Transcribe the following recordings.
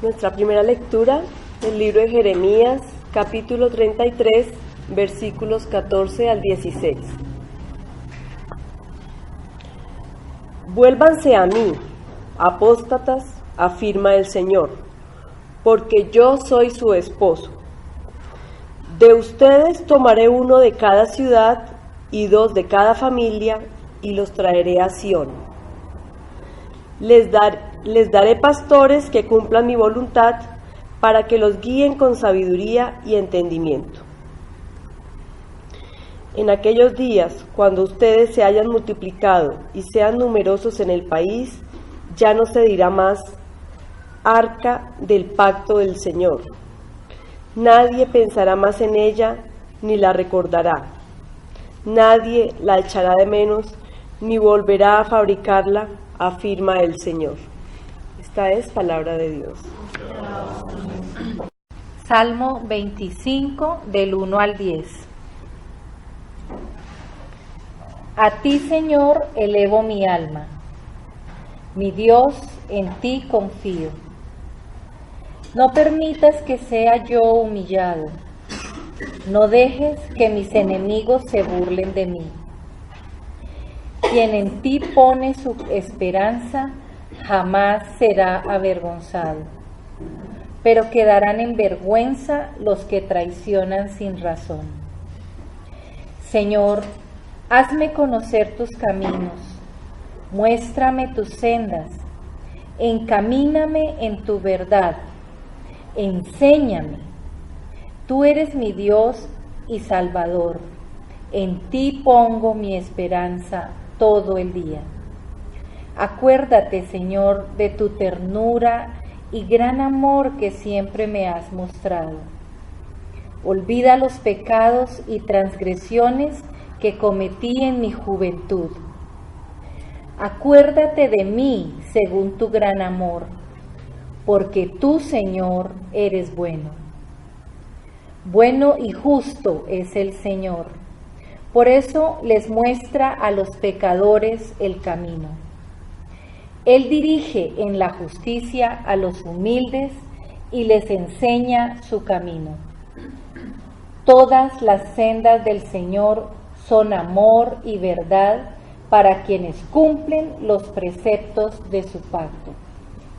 Nuestra primera lectura del libro de Jeremías, capítulo 33, versículos 14 al 16. Vuélvanse a mí, apóstatas, afirma el Señor, porque yo soy su esposo. De ustedes tomaré uno de cada ciudad y 2 de cada familia, y los traeré a Sión. Les daré pastores que cumplan mi voluntad, para que los guíen con sabiduría y entendimiento. En aquellos días, cuando ustedes se hayan multiplicado y sean numerosos en el país, ya no se dirá más arca del pacto del Señor. Nadie pensará más en ella, ni la recordará. Nadie la echará de menos, ni volverá a fabricarla, afirma el Señor. Esta es palabra de Dios. Salmo 25, del 1 al 10. A ti, Señor, elevo mi alma. Mi Dios, en ti confío. No permitas que sea yo humillado. No dejes que mis enemigos se burlen de mí. Quien en ti pone su esperanza jamás será avergonzado, pero quedarán en vergüenza los que traicionan sin razón. Señor, hazme conocer tus caminos, muéstrame tus sendas, encamíname en tu verdad, enséñame. Tú eres mi Dios y Salvador, en ti pongo mi esperanza todo el día. Acuérdate, Señor, de tu ternura y gran amor que siempre me has mostrado. Olvida los pecados y transgresiones que cometí en mi juventud. Acuérdate de mí según tu gran amor, porque tú, Señor, eres bueno. Bueno y justo es el Señor, por eso les muestra a los pecadores el camino. Él dirige en la justicia a los humildes y les enseña su camino. Todas las sendas del Señor son amor y verdad para quienes cumplen los preceptos de su pacto.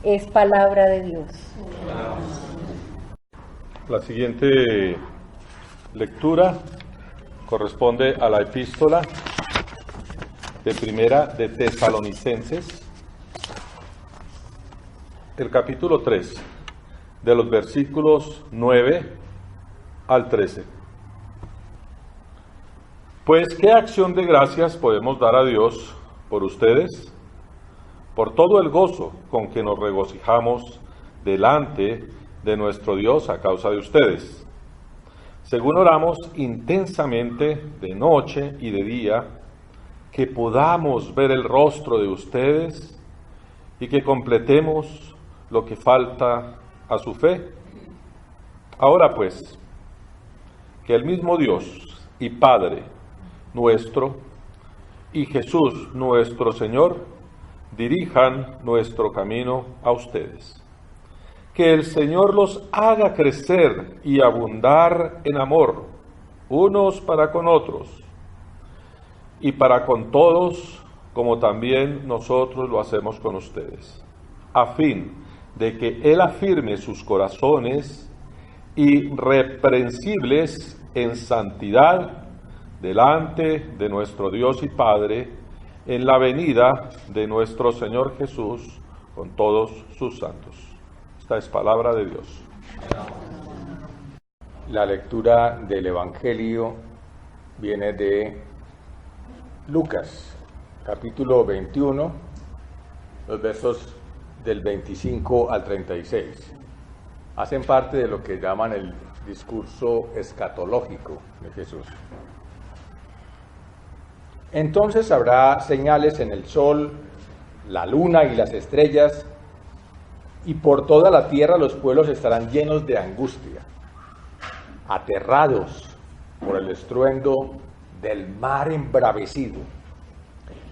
Es palabra de Dios. La siguiente lectura corresponde a la epístola de Primera de Tesalonicenses, el capítulo 3, de los versículos 9 al 13. Pues, ¿qué acción de gracias podemos dar a Dios por ustedes? Por todo el gozo con que nos regocijamos delante de nuestro Dios a causa de ustedes, según oramos intensamente de noche y de día, que podamos ver el rostro de ustedes y que completemos lo que falta a su fe. Ahora pues, que el mismo Dios y Padre nuestro y Jesús nuestro Señor dirijan nuestro camino a ustedes. Que el Señor los haga crecer y abundar en amor, unos para con otros, y para con todos, como también nosotros lo hacemos con ustedes, a fin de que Él afirme sus corazones irreprensibles en santidad delante de nuestro Dios y Padre, en la venida de nuestro Señor Jesús con todos sus santos. Esta es palabra de Dios. La lectura del Evangelio viene de Lucas, capítulo 21, los versos del 25 al 36. Hacen parte de lo que llaman el discurso escatológico de Jesús. Entonces habrá señales en el sol, la luna y las estrellas, y por toda la tierra los pueblos estarán llenos de angustia, aterrados por el estruendo del mar embravecido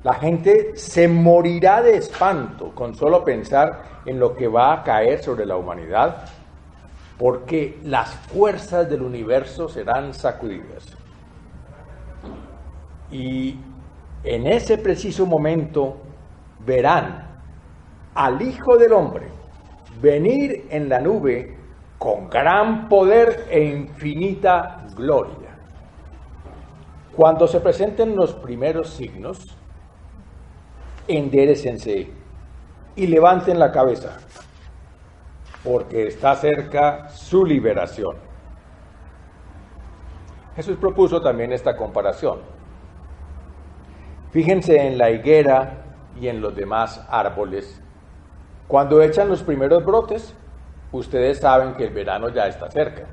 La gente se morirá de espanto con solo pensar en lo que va a caer sobre la humanidad, porque las fuerzas del universo serán sacudidas. Y en ese preciso momento verán al Hijo del Hombre venir en la nube con gran poder e infinita gloria. Cuando se presenten los primeros signos, enderécense y levanten la cabeza, porque está cerca su liberación. Jesús propuso también esta comparación. Fíjense en la higuera y en los demás árboles. Cuando echan los primeros brotes, ustedes saben que el verano ya está cerca.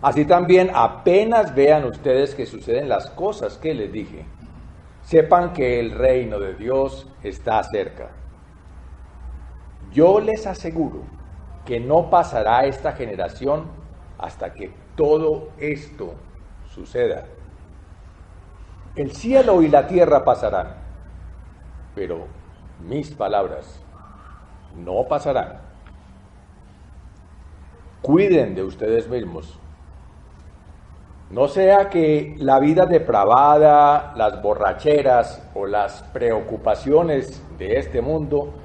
Así también, apenas vean ustedes que suceden las cosas que les dije, sepan que el reino de Dios está cerca. Yo les aseguro que no pasará esta generación hasta que todo esto suceda. El cielo y la tierra pasarán, pero mis palabras no pasarán. Cuiden de ustedes mismos. No sea que la vida depravada, las borracheras o las preocupaciones de este mundo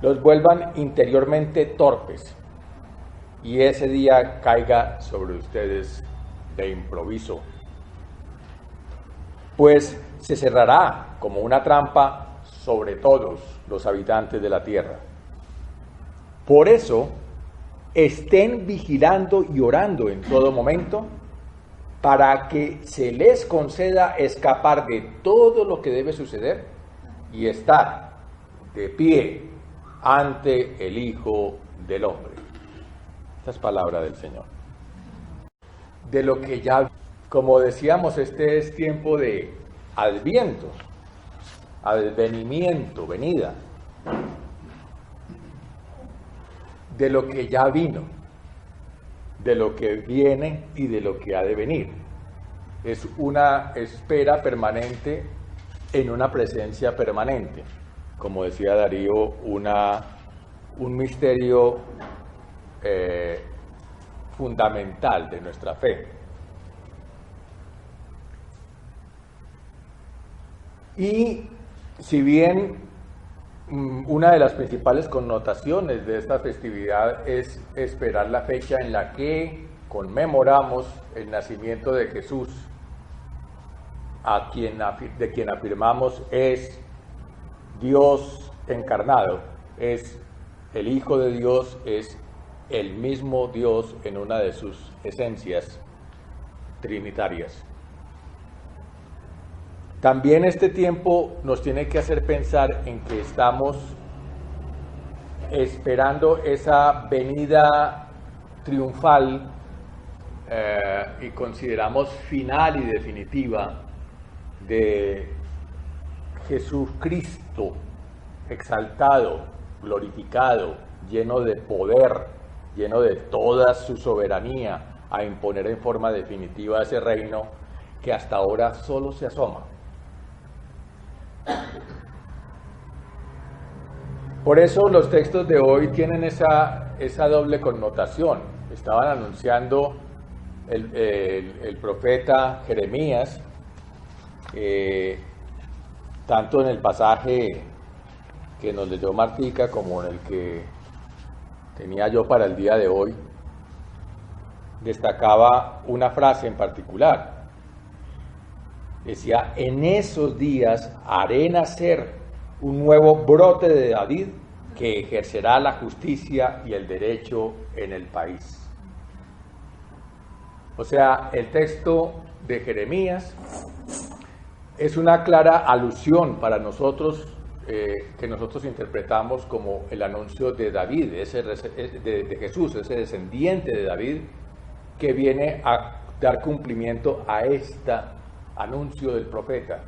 los vuelvan interiormente torpes y ese día caiga sobre ustedes de improviso. Pues se cerrará como una trampa sobre todos los habitantes de la tierra. Por eso, estén vigilando y orando en todo momento para que se les conceda escapar de todo lo que debe suceder y estar de pie ante el Hijo del Hombre. Esta es palabra del Señor. De lo que ya, como decíamos, este es tiempo de adviento, advenimiento, venida, de lo que ya vino, de lo que viene y de lo que ha de venir. Es una espera permanente en una presencia permanente. Como decía Darío, un misterio fundamental de nuestra fe. Y si bien una de las principales connotaciones de esta festividad es esperar la fecha en la que conmemoramos el nacimiento de Jesús, de quien afirmamos es Dios encarnado, es el Hijo de Dios, es el mismo Dios en una de sus esencias trinitarias. También este tiempo nos tiene que hacer pensar en que estamos esperando esa venida triunfal y consideramos final y definitiva de Jesucristo exaltado, glorificado, lleno de poder, lleno de toda su soberanía a imponer en forma definitiva ese reino que hasta ahora solo se asoma. Por eso los textos de hoy tienen esa doble connotación. Estaban anunciando el profeta Jeremías, tanto en el pasaje que nos leyó Martica como en el que tenía yo para el día de hoy, destacaba una frase en particular. Decía: en esos días haré nacer un nuevo brote de David que ejercerá la justicia y el derecho en el país. O sea, el texto de Jeremías es una clara alusión para nosotros, que nosotros interpretamos como el anuncio de David, de Jesús, ese descendiente de David, que viene a dar cumplimiento a este anuncio del profeta,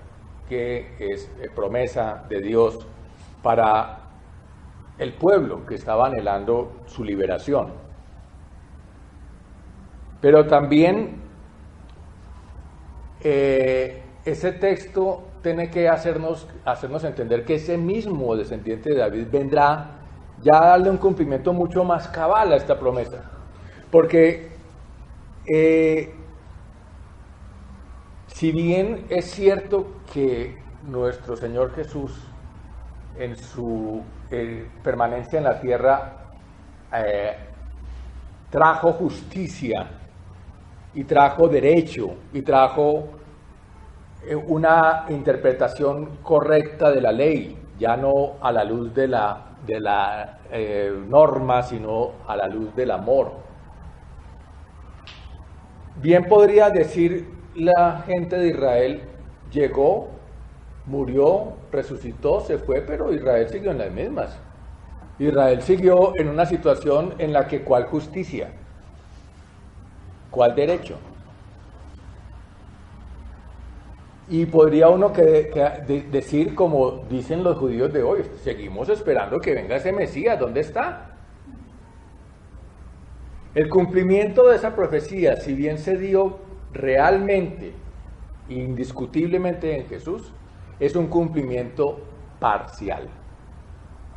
que es promesa de Dios para el pueblo que estaba anhelando su liberación. Pero también ese texto tiene que hacernos entender que ese mismo descendiente de David vendrá ya a darle un cumplimiento mucho más cabal a esta promesa. Porque si bien es cierto que nuestro Señor Jesús en su permanencia en la tierra trajo justicia y trajo derecho y trajo una interpretación correcta de la ley, ya no a la luz de la norma, sino a la luz del amor. Bien podría decir la gente de Israel, llegó, murió, resucitó, se fue, pero Israel siguió en las mismas. Israel siguió en una situación en la que ¿cuál justicia? ¿Cuál derecho? Y podría uno decir, como dicen los judíos de hoy, seguimos esperando que venga ese Mesías, ¿dónde está? El cumplimiento de esa profecía, si bien se dio realmente, indiscutiblemente en Jesús, es un cumplimiento parcial.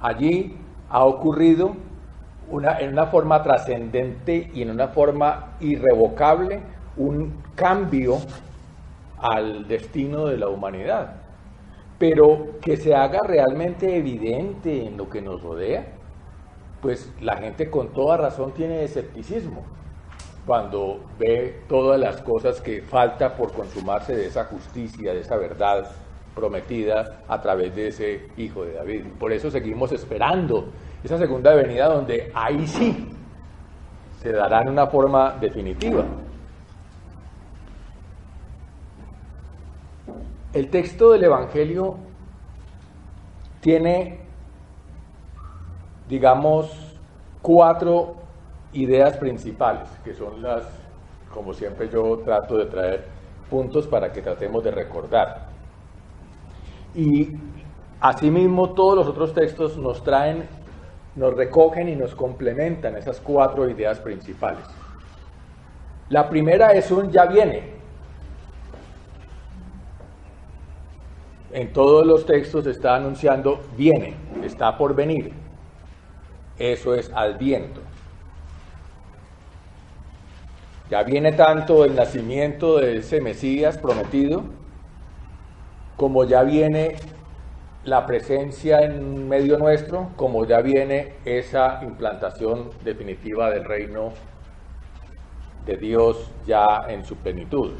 Allí ha ocurrido en una forma trascendente y en una forma irrevocable un cambio al destino de la humanidad, pero que se haga realmente evidente en lo que nos rodea, pues la gente con toda razón tiene escepticismo cuando ve todas las cosas que falta por consumarse de esa justicia, de esa verdad prometida a través de ese Hijo de David. Por eso seguimos esperando esa segunda venida, donde ahí sí se dará en una forma definitiva. El texto del Evangelio tiene, digamos, 4 ideas principales, que son las, como siempre yo trato de traer puntos para que tratemos de recordar. Y asimismo todos los otros textos nos recogen y nos complementan esas 4 ideas principales. La primera es un ya viene. En todos los textos está anunciando viene, está por venir. Eso es Adviento. Ya viene tanto el nacimiento de ese Mesías prometido, como ya viene la presencia en medio nuestro, como ya viene esa implantación definitiva del reino de Dios ya en su plenitud.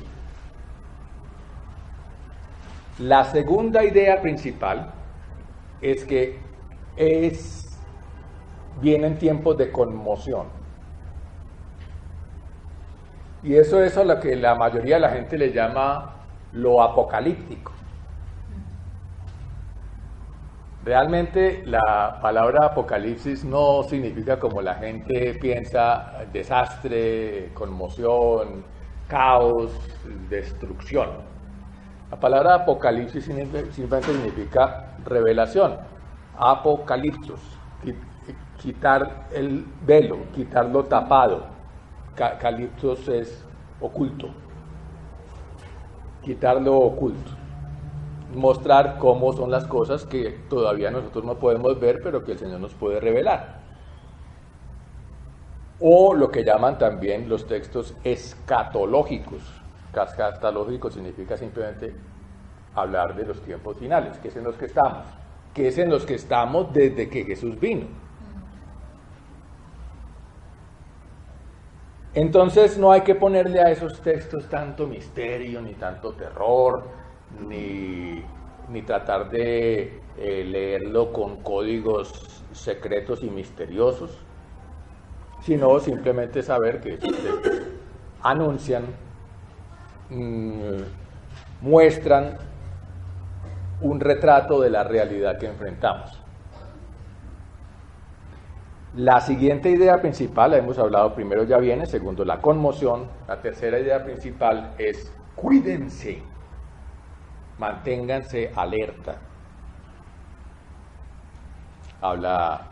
La segunda idea principal es que vienen tiempos de conmoción. Y eso es a lo que la mayoría de la gente le llama lo apocalíptico. Realmente la palabra apocalipsis no significa, como la gente piensa, desastre, conmoción, caos, destrucción. La palabra apocalipsis simplemente significa revelación. Apocalipsos, quitar el velo, quitarlo tapado. Calipsos es oculto. Quitar lo oculto. Mostrar cómo son las cosas que todavía nosotros no podemos ver, pero que el Señor nos puede revelar. O lo que llaman también los textos escatológicos. Escatológico significa simplemente hablar de los tiempos finales, que es en los que estamos, que es en los que estamos desde que Jesús vino. Entonces no hay que ponerle a esos textos tanto misterio, ni tanto terror, ni tratar de leerlo con códigos secretos y misteriosos, sino simplemente saber que anuncian, muestran un retrato de la realidad que enfrentamos. La siguiente idea principal, la hemos hablado, primero ya viene, segundo la conmoción, la tercera idea principal es cuídense, manténganse alerta. Habla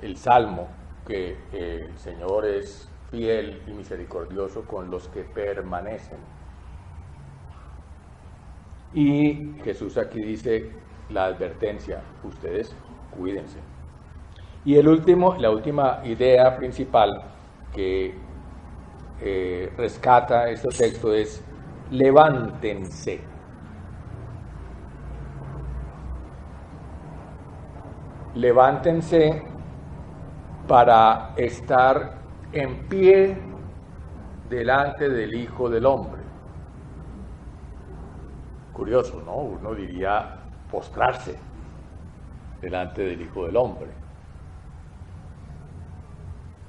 el Salmo que el Señor es fiel y misericordioso con los que permanecen. Y Jesús aquí dice la advertencia, ustedes cuídense. Y la última idea principal que rescata este texto es levántense. Levántense para estar en pie delante del Hijo del Hombre. Curioso, ¿no? Uno diría postrarse delante del Hijo del Hombre.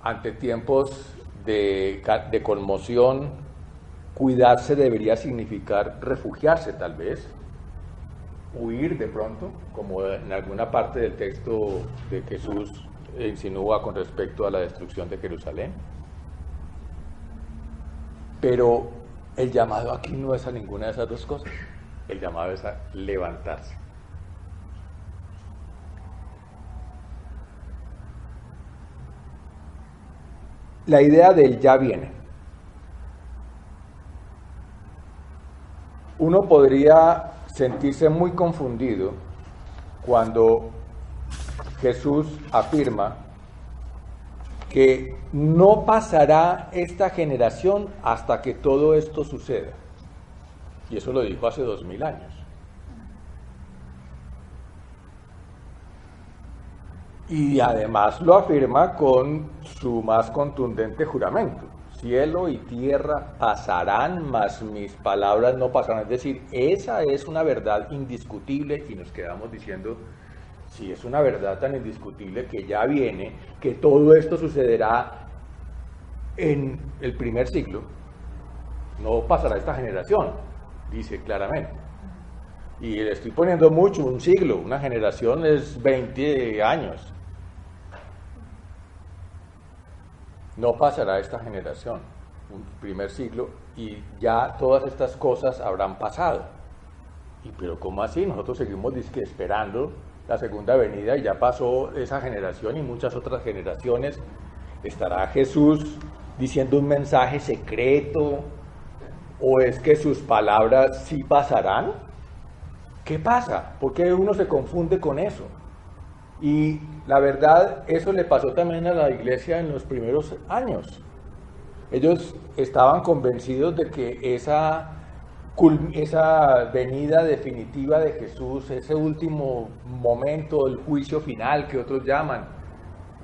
Ante tiempos de conmoción, cuidarse debería significar refugiarse tal vez, huir de pronto, como en alguna parte del texto de Jesús insinúa con respecto a la destrucción de Jerusalén. Pero el llamado aquí no es a ninguna de esas dos cosas. El llamado es a levantarse. La idea del ya viene. Uno podría sentirse muy confundido cuando Jesús afirma que no pasará esta generación hasta que todo esto suceda. Y eso lo dijo hace 2000 años. Y además lo afirma con su más contundente juramento. Cielo y tierra pasarán, mas mis palabras no pasarán. Es decir, esa es una verdad indiscutible y nos quedamos diciendo, si es una verdad tan indiscutible que ya viene, que todo esto sucederá en el primer siglo, no pasará esta generación, dice claramente. Y le estoy poniendo mucho, un siglo, una generación es 20 años. No pasará esta generación, un primer siglo, y ya todas estas cosas habrán pasado. Pero ¿cómo así? Nosotros seguimos esperando la segunda venida y ya pasó esa generación y muchas otras generaciones. ¿Estará Jesús diciendo un mensaje secreto? ¿O es que sus palabras sí pasarán? ¿Qué pasa? ¿Por qué uno se confunde con eso? Y la verdad, eso le pasó también a la iglesia en los primeros años. Ellos estaban convencidos de que esa venida definitiva de Jesús, ese último momento, el juicio final que otros llaman,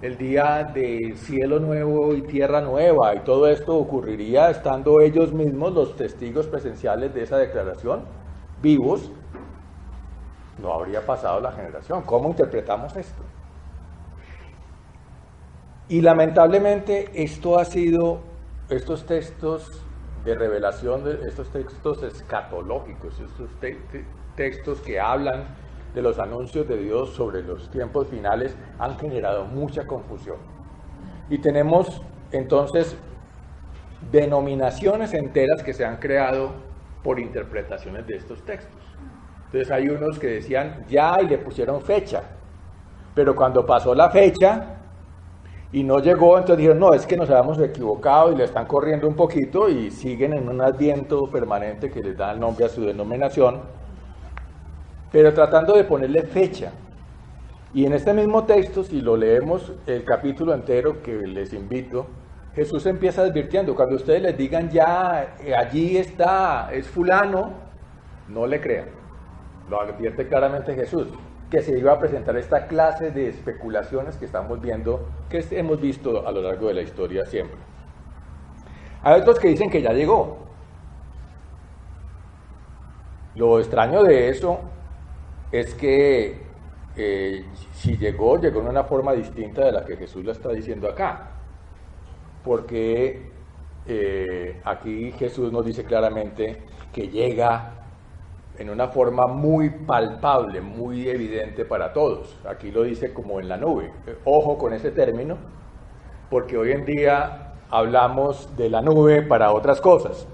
el día de cielo nuevo y tierra nueva, y todo esto ocurriría estando ellos mismos los testigos presenciales de esa declaración, vivos. No habría pasado la generación. ¿Cómo interpretamos esto? Y lamentablemente esto ha sido, estos textos de revelación, estos textos escatológicos, estos textos que hablan de los anuncios de Dios sobre los tiempos finales, han generado mucha confusión. Y tenemos entonces denominaciones enteras que se han creado por interpretaciones de estos textos. Entonces hay unos que decían ya y le pusieron fecha, pero cuando pasó la fecha y no llegó, entonces dijeron no, es que nos habíamos equivocado y le están corriendo un poquito y siguen en un adviento permanente que les da el nombre a su denominación, pero tratando de ponerle fecha. Y en este mismo texto, si lo leemos el capítulo entero, que les invito, Jesús empieza advirtiendo, cuando ustedes les digan ya, allí está, es fulano, no le crean. Lo advierte claramente Jesús, que se iba a presentar esta clase de especulaciones que estamos viendo, que hemos visto a lo largo de la historia siempre. Hay otros que dicen que ya llegó. Lo extraño de eso es que si llegó en una forma distinta de la que Jesús lo está diciendo acá. Porque aquí Jesús nos dice claramente que llega en una forma muy palpable, muy evidente para todos. Aquí lo dice como en la nube. Ojo con ese término, porque hoy en día hablamos de la nube para otras cosas.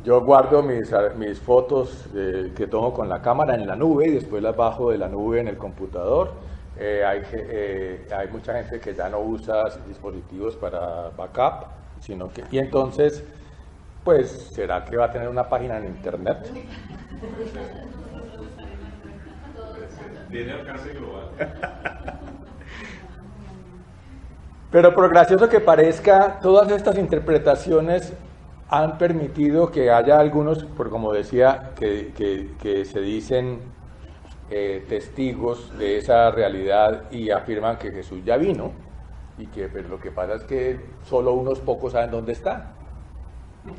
Yo guardo mis fotos que tomo con la cámara en la nube y después las bajo de la nube en el computador. Hay mucha gente que ya no usa dispositivos para backup, y entonces Pues, ¿será que va a tener una página en internet? Tiene alcance global. Pero por gracioso que parezca, todas estas interpretaciones han permitido que haya algunos, por como decía, que se dicen testigos de esa realidad y afirman que Jesús ya vino, y que pero lo que pasa es que solo unos pocos saben dónde está,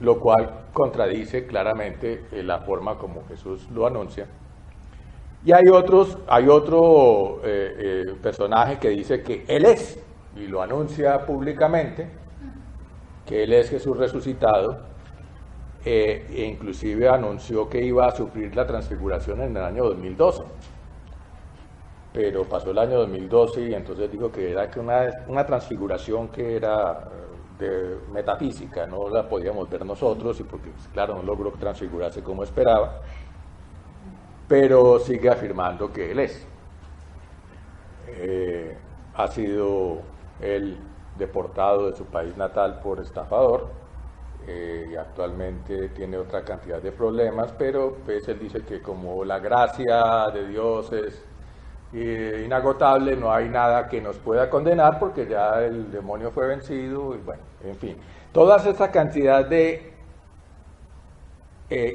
lo cual contradice claramente la forma como Jesús lo anuncia. Y hay otro personaje que dice que Él es, y lo anuncia públicamente, que Él es Jesús resucitado, e inclusive anunció que iba a sufrir la transfiguración en el año 2012. Pero pasó el año 2012 y entonces dijo que era que una transfiguración que era de metafísica, no la podíamos ver nosotros, y porque claro, no logró transfigurarse como esperaba, pero sigue afirmando que Él es. Ha sido él deportado de su país natal por estafador, y actualmente tiene otra cantidad de problemas, pero pues él dice que como la gracia de Dios es inagotable, no hay nada que nos pueda condenar porque ya el demonio fue vencido, y bueno, en fin, toda esa cantidad de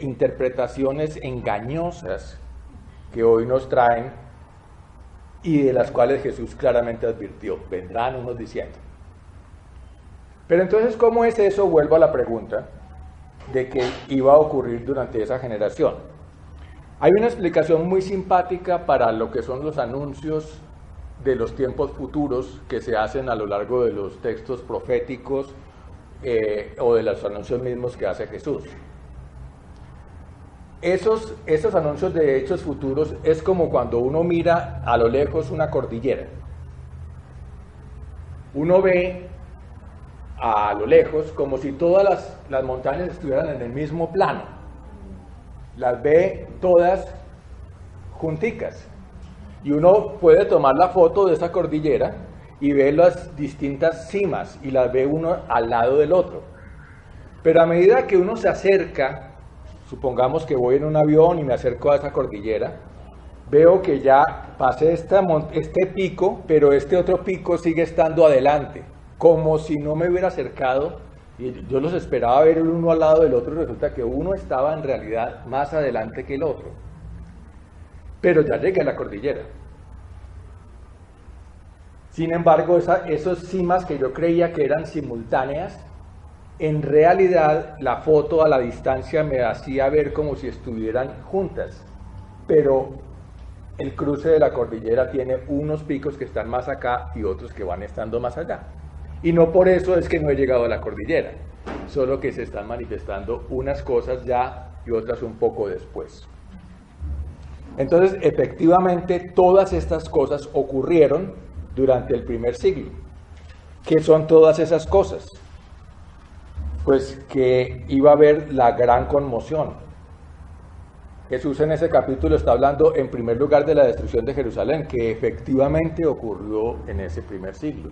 interpretaciones engañosas que hoy nos traen y de las cuales Jesús claramente advirtió, vendrán unos diciendo. Pero entonces, ¿cómo es eso? Vuelvo a la pregunta de qué iba a ocurrir durante esa generación. Hay una explicación muy simpática para lo que son los anuncios de los tiempos futuros que se hacen a lo largo de los textos proféticos o de los anuncios mismos que hace Jesús. Esos anuncios de hechos futuros es como cuando uno mira a lo lejos una cordillera. Uno ve a lo lejos como si todas las montañas estuvieran en el mismo plano. Las ve todas junticas. Y uno puede tomar la foto de esa cordillera y ver las distintas cimas y las ve uno al lado del otro. Pero a medida que uno se acerca, supongamos que voy en un avión y me acerco a esa cordillera, veo que ya pasé este pico, pero este otro pico sigue estando adelante, como si no me hubiera acercado, y yo los esperaba ver el uno al lado del otro, y resulta que uno estaba en realidad más adelante que el otro. Pero ya llegué a la cordillera. Sin embargo, esas cimas que yo creía que eran simultáneas, en realidad la foto a la distancia me hacía ver como si estuvieran juntas, pero el cruce de la cordillera tiene unos picos que están más acá y otros que van estando más allá. Y no por eso es que no he llegado a la cordillera, solo que se están manifestando unas cosas ya y otras un poco después. Entonces, efectivamente, todas estas cosas ocurrieron durante el primer siglo. ¿Qué son todas esas cosas? Pues que iba a haber la gran conmoción. Jesús en ese capítulo está hablando en primer lugar de la destrucción de Jerusalén, que efectivamente ocurrió en ese primer siglo.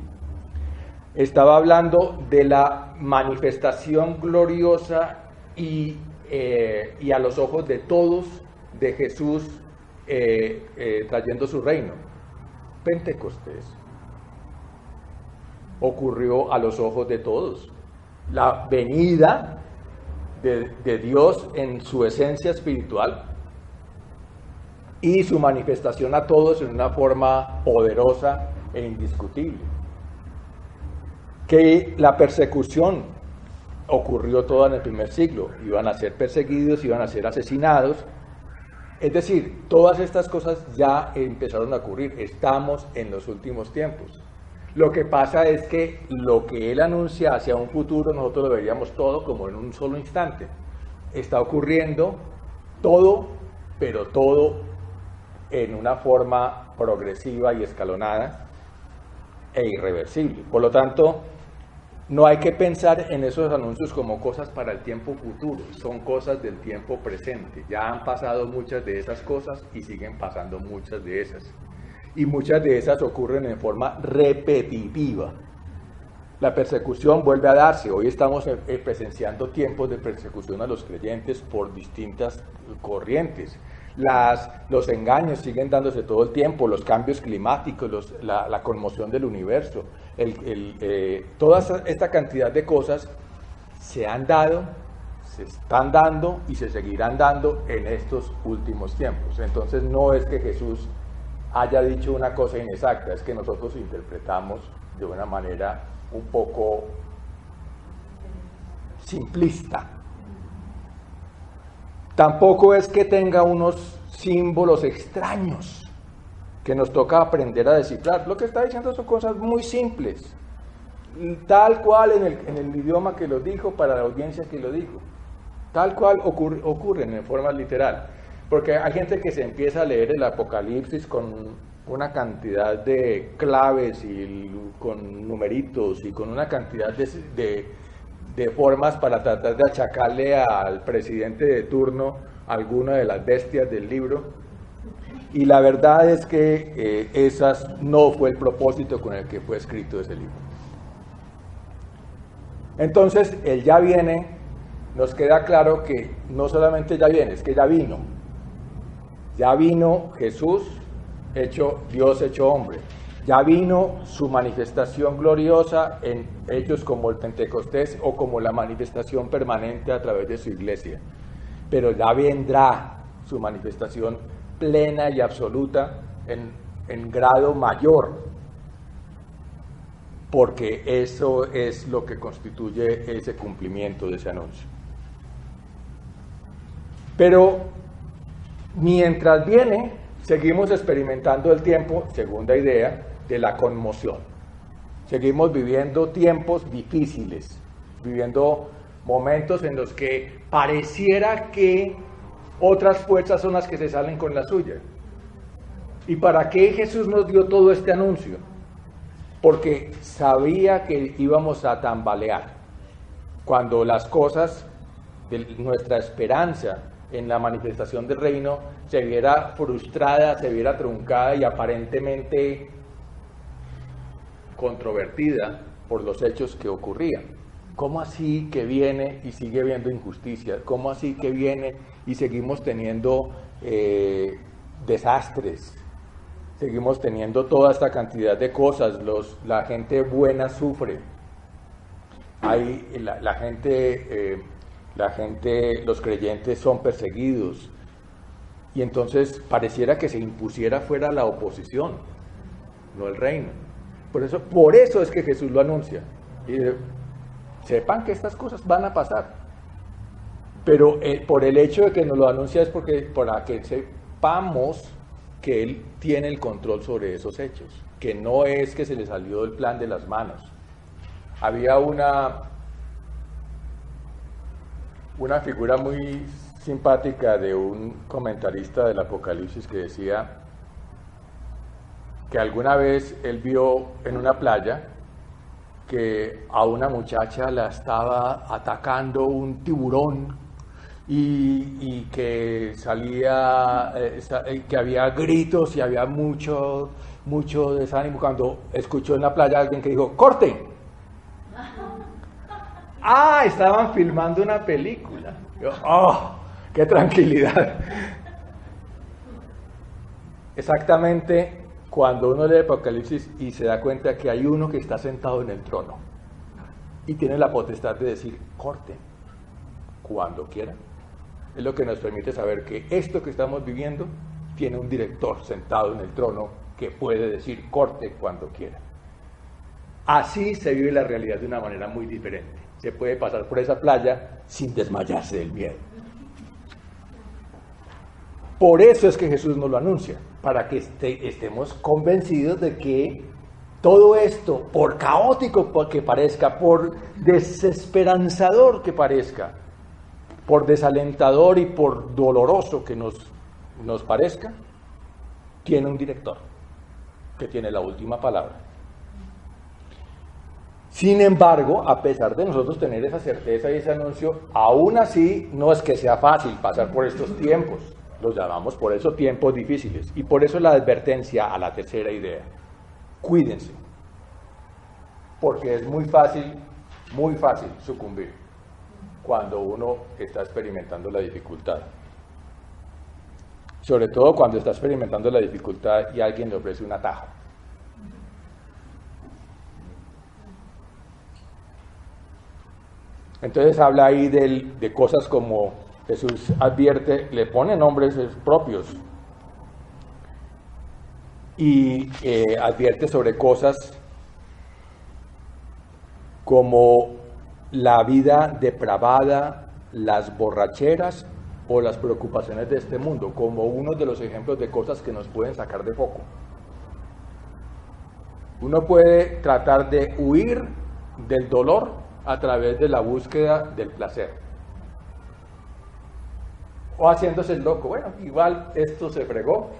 Estaba hablando de la manifestación gloriosa y a los ojos de todos de Jesús trayendo su reino. Pentecostés ocurrió a los ojos de todos. La venida de Dios en su esencia espiritual y su manifestación a todos en una forma poderosa e indiscutible. Que la persecución ocurrió toda en el primer siglo. Iban a ser perseguidos, iban a ser asesinados. Es decir, todas estas cosas ya empezaron a ocurrir. Estamos en los últimos tiempos. Lo que pasa es que lo que él anuncia hacia un futuro, nosotros lo veríamos todo como en un solo instante. Está ocurriendo todo, pero todo en una forma progresiva y escalonada e irreversible. Por lo tanto, no hay que pensar en esos anuncios como cosas para el tiempo futuro, son cosas del tiempo presente. Ya han pasado muchas de esas cosas y siguen pasando muchas de esas. Y muchas de esas ocurren en forma repetitiva. La persecución vuelve a darse. Hoy estamos presenciando tiempos de persecución a los creyentes por distintas corrientes. Los engaños siguen dándose todo el tiempo, los cambios climáticos, la conmoción del universo, toda esta cantidad de cosas se han dado, se están dando y se seguirán dando en estos últimos tiempos. Entonces no es que Jesús haya dicho una cosa inexacta, es que nosotros interpretamos de una manera un poco simplista. Tampoco es que tenga unos símbolos extraños que nos toca aprender a descifrar. Lo que está diciendo son cosas muy simples, tal cual en el idioma que lo dijo, para la audiencia que lo dijo, tal cual ocurren en forma literal. Porque hay gente que se empieza a leer el Apocalipsis con una cantidad de claves y con numeritos y con una cantidad de formas para tratar de achacarle al presidente de turno alguna de las bestias del libro. Y la verdad es que esas no fue el propósito con el que fue escrito ese libro. Entonces, el ya viene, nos queda claro que no solamente ya viene, es que ya vino. Ya vino Jesús, Dios hecho hombre. Ya vino su manifestación gloriosa en hechos como el Pentecostés o como la manifestación permanente a través de su iglesia. Pero ya vendrá su manifestación plena y absoluta en grado mayor, porque eso es lo que constituye ese cumplimiento de ese anuncio. Pero mientras viene, seguimos experimentando el tiempo, segunda idea, de la conmoción. Seguimos viviendo tiempos difíciles, viviendo momentos en los que pareciera que otras fuerzas son las que se salen con la suya. ¿Y para qué Jesús nos dio todo este anuncio? Porque sabía que íbamos a tambalear cuando las cosas de nuestra esperanza en la manifestación del reino se viera frustrada, se viera truncada y aparentemente controvertida por los hechos que ocurrían. ¿Cómo así que viene y sigue habiendo injusticia? ¿Cómo así que viene y seguimos teniendo desastres? Seguimos teniendo toda esta cantidad de cosas. La gente buena sufre. Los creyentes son perseguidos. Y entonces pareciera que se impusiera fuera la oposición, no el reino. Por eso es que Jesús lo anuncia. Y sepan que estas cosas van a pasar. Pero por el hecho de que nos lo anuncia es para que sepamos que Él tiene el control sobre esos hechos, que no es que se le salió el plan de las manos. Había una figura muy simpática de un comentarista del Apocalipsis que decía que alguna vez él vio en una playa que a una muchacha la estaba atacando un tiburón y que salía, que había gritos y había mucho desánimo cuando escuchó en la playa a alguien que dijo ¡corten! ¡Ah! Estaban filmando una película. Yo, ¡oh! ¡Qué tranquilidad! Exactamente cuando uno lee Apocalipsis y se da cuenta que hay uno que está sentado en el trono y tiene la potestad de decir corten cuando quiera. Es lo que nos permite saber que esto que estamos viviendo tiene un director sentado en el trono que puede decir corte cuando quiera. Así se vive la realidad de una manera muy diferente. Se puede pasar por esa playa sin desmayarse del miedo. Por eso es que Jesús nos lo anuncia, para que estemos convencidos de que todo esto, por caótico que parezca, por desesperanzador que parezca, por desalentador y por doloroso que nos parezca, tiene un director que tiene la última palabra. Sin embargo, a pesar de nosotros tener esa certeza y ese anuncio, aún así no es que sea fácil pasar por estos tiempos. Los llamamos por eso tiempos difíciles. Y por eso la advertencia a la tercera idea. Cuídense. porque es muy fácil sucumbir cuando uno está experimentando la dificultad. Sobre todo cuando está experimentando la dificultad y alguien le ofrece un atajo. Entonces habla ahí de cosas como Jesús advierte, le pone nombres propios y advierte sobre cosas como la vida depravada, las borracheras o las preocupaciones de este mundo, como uno de los ejemplos de cosas que nos pueden sacar de foco. Uno puede tratar de huir del dolor a través de la búsqueda del placer. O haciéndose el loco, bueno, igual esto se fregó,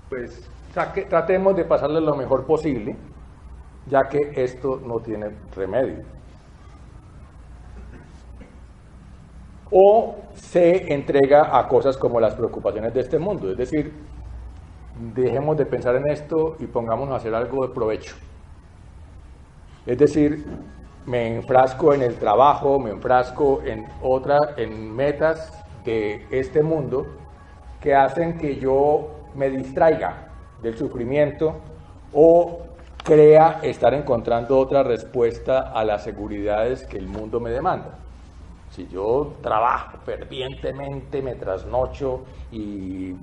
pues tratemos de pasarle lo mejor posible, ya que esto no tiene remedio. O se entrega a cosas como las preocupaciones de este mundo, es decir, dejemos de pensar en esto y pongámonos a hacer algo de provecho. Es decir, me enfrasco en el trabajo, me enfrasco en metas de este mundo que hacen que yo me distraiga del sufrimiento o crea estar encontrando otra respuesta a las seguridades que el mundo me demanda. Si yo trabajo fervientemente, me trasnocho y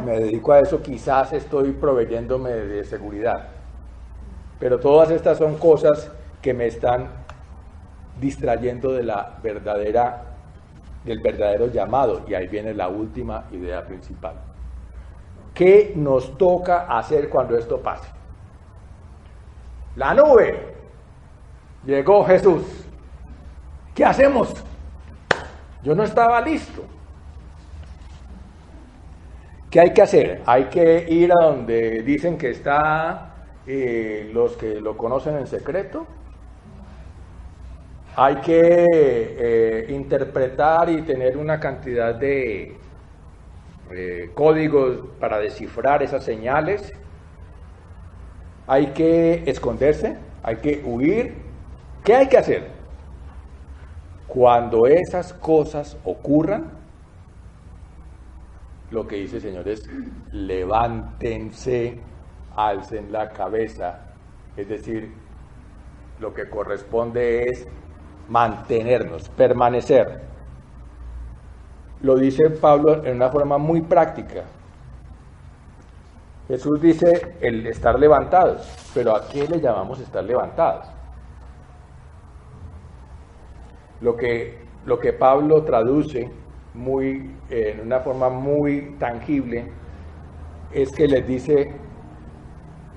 me dedico a eso, quizás estoy proveyéndome de seguridad. Pero todas estas son cosas que me están distrayendo del verdadero llamado. Y ahí viene la última idea principal. ¿Qué nos toca hacer cuando esto pase? La nube. Llegó Jesús. ¿Qué hacemos? Yo no estaba listo. ¿Qué hay que hacer? Hay que ir a donde dicen que está los que lo conocen en secreto. Hay que interpretar y tener una cantidad de códigos para descifrar esas señales. Hay que esconderse, hay que huir. ¿Qué hay que hacer? Cuando esas cosas ocurran, lo que dice el Señor es: levántense, alcen la cabeza. Es decir, lo que corresponde es mantenernos, permanecer. Lo dice Pablo en una forma muy práctica. Jesús dice el estar levantados, pero ¿a qué le llamamos estar levantados? Lo que Pablo traduce en una forma muy tangible es que les dice: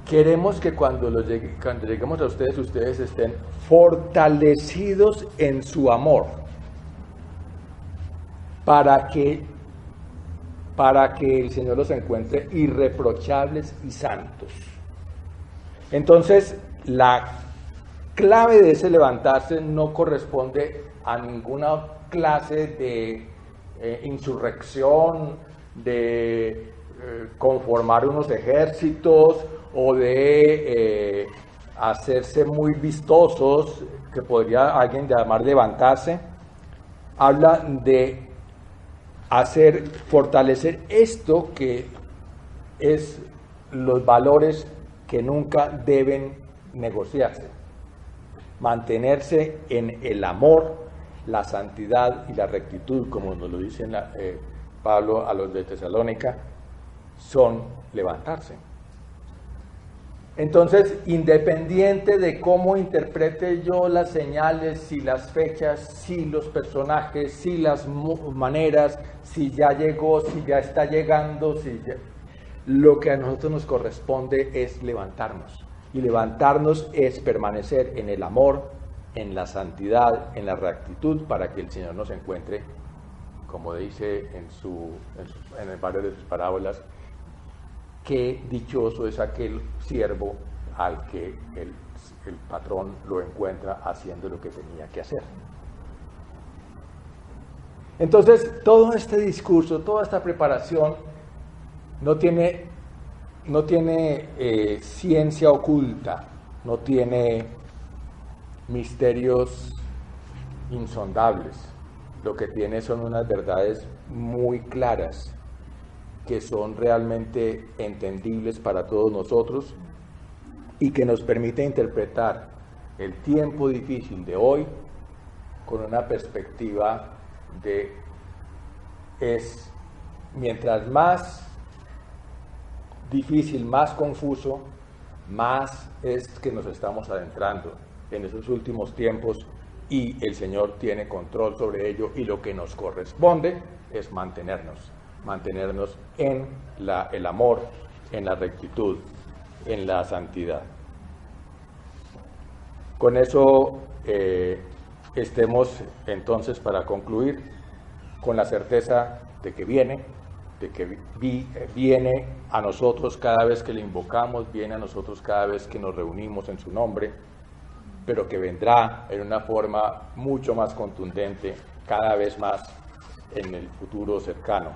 queremos que cuando lleguemos a ustedes estén fortalecidos en su amor, para que el Señor los encuentre irreprochables y santos. Entonces, la clave de ese levantarse no corresponde a ninguna clase de insurrección, de conformar unos ejércitos o de hacerse muy vistosos, que podría alguien llamar levantarse. Habla de fortalecer esto que es los valores que nunca deben negociarse. Mantenerse en el amor, la santidad y la rectitud, como nos lo dice Pablo a los de Tesalónica, son levantarse. Entonces, independiente de cómo interprete yo las señales, si las fechas, si los personajes, si las maneras, si ya llegó, si ya está llegando, lo que a nosotros nos corresponde es levantarnos. Y levantarnos es permanecer en el amor, en la santidad, en la rectitud, para que el Señor nos encuentre, como dice en varias de sus parábolas: qué dichoso es aquel siervo al que el patrón lo encuentra haciendo lo que tenía que hacer. Entonces, todo este discurso, toda esta preparación no tiene ciencia oculta, no tiene misterios insondables. Lo que tiene son unas verdades muy claras que son realmente entendibles para todos nosotros y que nos permite interpretar el tiempo difícil de hoy con una perspectiva de mientras más difícil, más confuso, más es que nos estamos adentrando en esos últimos tiempos y el Señor tiene control sobre ello, y lo que nos corresponde es mantenernos en el amor, en la rectitud, en la santidad. Con eso estemos entonces, para concluir, con la certeza de que viene a nosotros cada vez que le invocamos, viene a nosotros cada vez que nos reunimos en su nombre, pero que vendrá en una forma mucho más contundente cada vez más en el futuro cercano.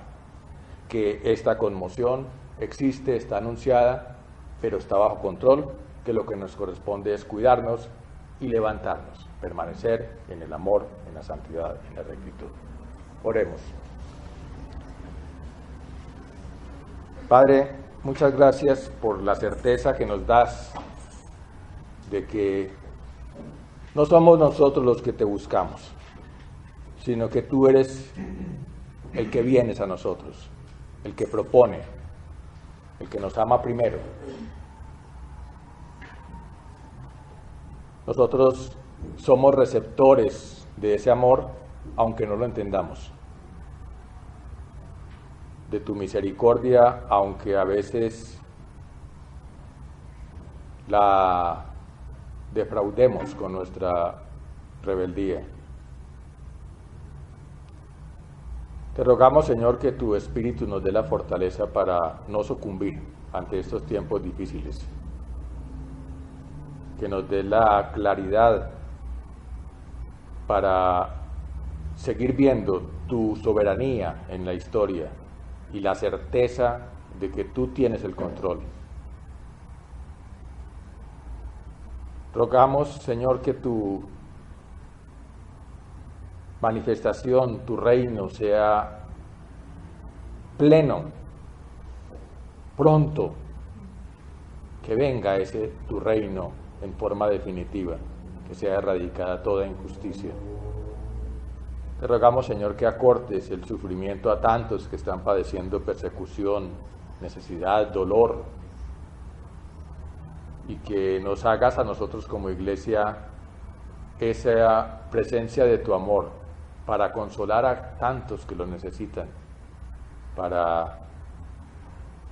Que esta conmoción existe, está anunciada, pero está bajo control, que lo que nos corresponde es cuidarnos y levantarnos, permanecer en el amor, en la santidad, en la rectitud. Oremos. Padre, muchas gracias por la certeza que nos das de que no somos nosotros los que te buscamos, sino que tú eres el que vienes a nosotros, el que propone, el que nos ama primero. Nosotros somos receptores de ese amor, aunque no lo entendamos. De tu misericordia, aunque a veces la defraudemos con nuestra rebeldía. Te rogamos, Señor, que tu Espíritu nos dé la fortaleza para no sucumbir ante estos tiempos difíciles, que nos dé la claridad para seguir viendo tu soberanía en la historia y la certeza de que tú tienes el control. Rogamos, Señor, que tu manifestación, tu reino sea pleno, pronto, que venga ese tu reino en forma definitiva, que sea erradicada toda injusticia. Te rogamos, Señor, que acortes el sufrimiento a tantos que están padeciendo persecución, necesidad, dolor, y que nos hagas a nosotros como iglesia esa presencia de tu amor para consolar a tantos que lo necesitan, para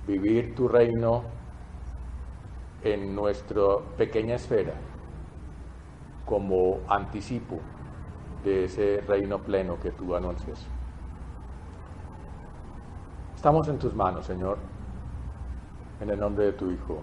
vivir tu reino en nuestra pequeña esfera como anticipo de ese reino pleno que tú anuncias. Estamos en tus manos, Señor, en el nombre de tu Hijo.